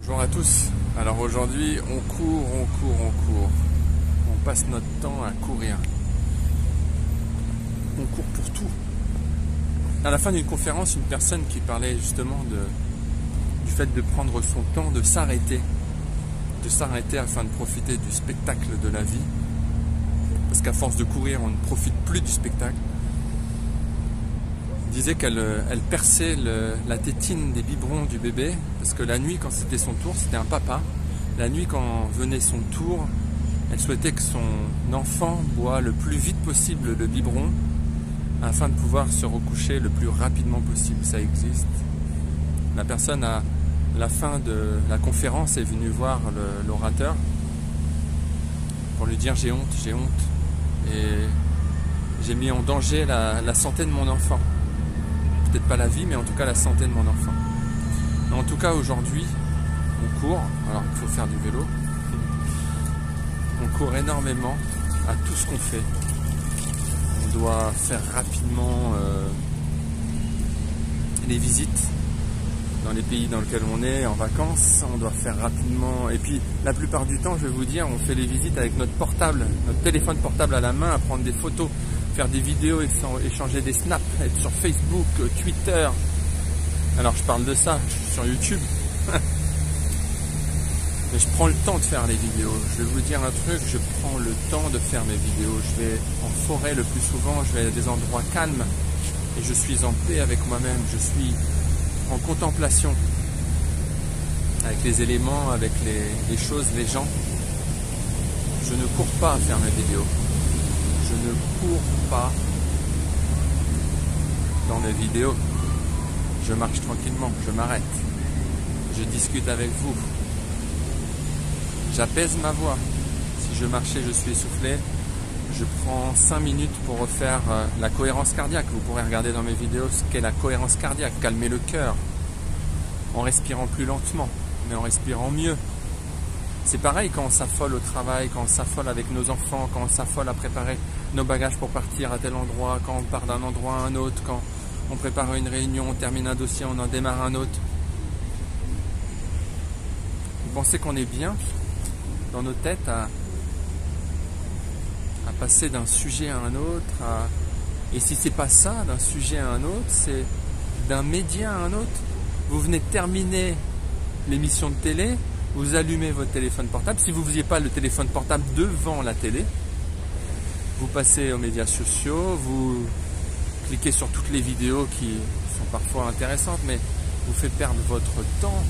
Bonjour à tous. Alors aujourd'hui, on court. On passe notre temps à courir. On court pour tout. À la fin d'une conférence, une personne qui parlait justement du fait de prendre son temps, de s'arrêter afin de profiter du spectacle de la vie. Parce qu'à force de courir, on ne profite plus du spectacle. Disait qu'elle perçait la tétine des biberons du bébé, parce que la nuit, quand c'était son tour, c'était un papa. La nuit, quand venait son tour, elle souhaitait que son enfant boit le plus vite possible le biberon, afin de pouvoir se recoucher le plus rapidement possible. Ça existe. La personne, à la fin de la conférence, est venue voir l'orateur pour lui dire j'ai honte, et j'ai mis en danger la santé de mon enfant. Peut-être pas la vie, mais en tout cas la santé de mon enfant. En tout cas, aujourd'hui, on court. Alors, il faut faire du vélo. On court énormément à tout ce qu'on fait. On doit faire rapidement les visites dans les pays dans lesquels on est, en vacances. On doit faire rapidement. Et puis, la plupart du temps, je vais vous dire, on fait les visites avec notre portable, notre téléphone portable à la main, à prendre des photos, faire des vidéos, échanger des snaps, être sur Facebook, Twitter. Alors je parle de ça, je suis sur YouTube. Mais je prends le temps de faire les vidéos. Je vais vous dire un truc, je prends le temps de faire mes vidéos. Je vais en forêt le plus souvent, je vais à des endroits calmes et je suis en paix avec moi-même. Je suis en contemplation avec les éléments, avec les choses, les gens. Je ne cours pas à faire mes vidéos. Je ne cours pas dans mes vidéos. Je marche tranquillement, je m'arrête. Je discute avec vous. J'apaise ma voix. Si je marchais, je suis essoufflé. Je prends 5 minutes pour refaire la cohérence cardiaque. Vous pourrez regarder dans mes vidéos ce qu'est la cohérence cardiaque. Calmer le cœur en respirant plus lentement, mais en respirant mieux. C'est pareil quand on s'affole au travail, quand on s'affole avec nos enfants, quand on s'affole à préparer nos bagages pour partir à tel endroit, quand on part d'un endroit à un autre, quand on prépare une réunion, on termine un dossier, on en démarre un autre. Vous pensez qu'on est bien dans nos têtes à passer d'un sujet à un autre, et si c'est pas ça, d'un sujet à un autre, c'est d'un média à un autre. Vous venez de terminer l'émission de télé, vous allumez votre téléphone portable. Si vous ne faisiez pas le téléphone portable devant la télé, vous passez aux médias sociaux, vous cliquez sur toutes les vidéos qui sont parfois intéressantes, mais vous fait perdre votre temps,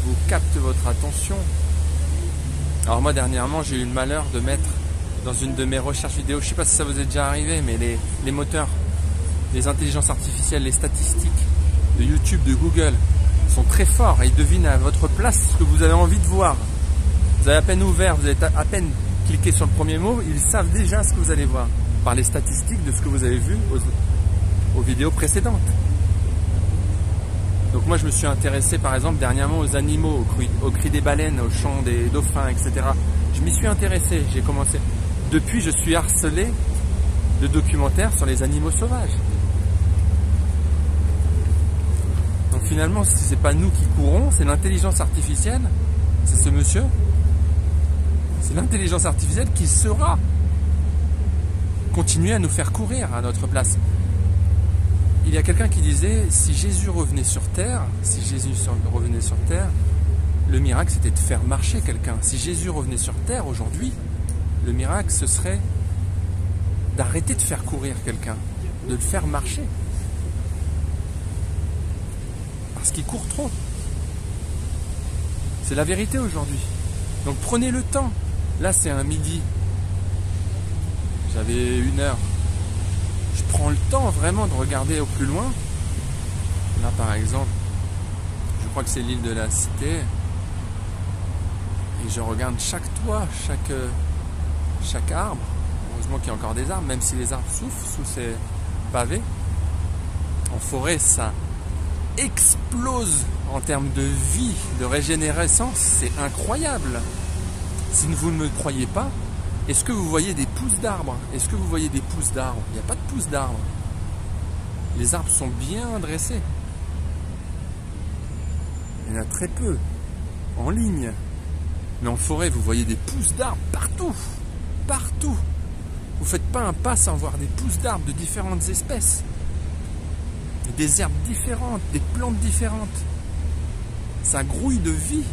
vous capte votre attention. Alors moi, dernièrement, j'ai eu le malheur de mettre dans une de mes recherches vidéo, je ne sais pas si ça vous est déjà arrivé, mais les moteurs, les intelligences artificielles, les statistiques de YouTube, de Google, sont très forts et ils devinent à votre place ce que vous avez envie de voir. Vous avez à peine ouvert, vous avez à peine cliqué sur le premier mot, ils savent déjà ce que vous allez voir par les statistiques de ce que vous avez vu aux vidéos précédentes. Donc moi je me suis intéressé par exemple dernièrement aux animaux, au cri des baleines, au chant des dauphins, etc. Je m'y suis intéressé, j'ai commencé. Depuis je suis harcelé de documentaires sur les animaux sauvages. Donc finalement, si ce n'est pas nous qui courons, c'est l'intelligence artificielle, c'est ce monsieur, c'est l'intelligence artificielle qui saura continuer à nous faire courir à notre place. Il y a quelqu'un qui disait, si Jésus revenait sur terre, le miracle c'était de faire marcher quelqu'un. Si Jésus revenait sur terre aujourd'hui, le miracle ce serait d'arrêter de faire courir quelqu'un, de le faire marcher. Parce qu'il court trop. C'est la vérité aujourd'hui. Donc prenez le temps. Là c'est un midi. J'avais 1 heure. Je prends le temps vraiment de regarder au plus loin. Là par exemple, je crois que c'est l'île de la Cité. Et je regarde chaque toit, chaque arbre. Heureusement qu'il y a encore des arbres, même si les arbres souffrent sous ces pavés. En forêt, ça explose en termes de vie, de régénérescence, c'est incroyable. Si vous ne me croyez pas, est-ce que vous voyez des pousses d'arbres? Est-ce que vous voyez des pousses d'arbres? Il n'y a pas de pousses d'arbres. Les arbres sont bien dressés. Il y en a très peu. en ligne. Mais en forêt, vous voyez des pousses d'arbres partout. Partout. Vous ne faites pas un pas sans voir des pousses d'arbres de différentes espèces. Des herbes différentes, des plantes différentes. Ça grouille de vie.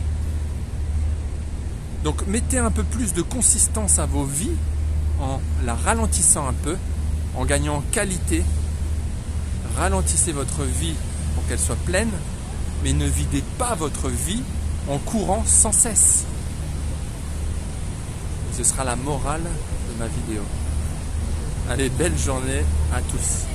Donc mettez un peu plus de consistance à vos vies en la ralentissant un peu, en gagnant en qualité. Ralentissez votre vie pour qu'elle soit pleine, mais ne videz pas votre vie en courant sans cesse. Ce sera la morale de ma vidéo. Allez, belle journée à tous.